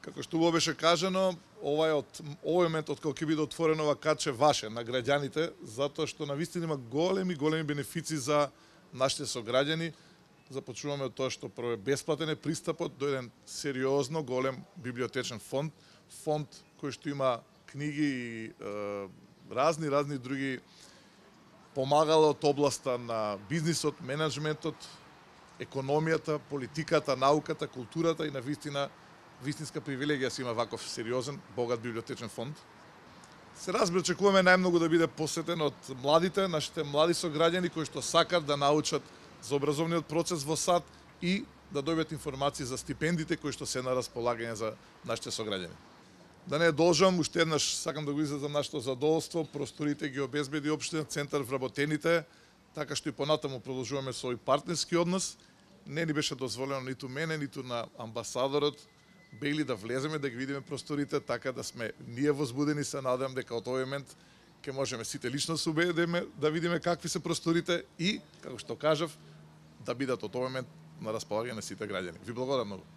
Како што го беше кажано, овој момент од кога ќе биде отворено ова каче ваше на граѓаните, затоа што навистина има големи бенефици за нашите сограѓани. Започнуваме од тоа што прво е бесплатен е пристапот до еден сериозно голем библиотечен фонд кој што има книги и разни други помагала од областа на бизнисот, менеджментот, економијата, политиката, науката, културата и навистина вистинска привилегија се има ваков сериозен, богат библиотечен фонд. Се разбира, очекуваме најмногу да биде посетен од младите, нашите млади сограѓани кои што сакат да научат за образовниот процес во САД и да добијат информации за стипендите кои што се на располагање за нашите сограѓани. Да не должам, уште еднаш сакам да го изразам нашето задоволство, просторите ги обезбеди општина центар вработените, така што и понатаму продолжуваме со овој партнерски однос. Не ни беше дозволено ниту мене, ниту на амбасадорот Бейли да влеземе, да ги видиме просторите, така да сме ние возбудени, се надевам дека од овој момент ќе можеме сите лично се убедиме да видиме какви се просторите и, како што кажав, да бидат од овој момент на располагање на сите граѓани. Ви благодарам многу.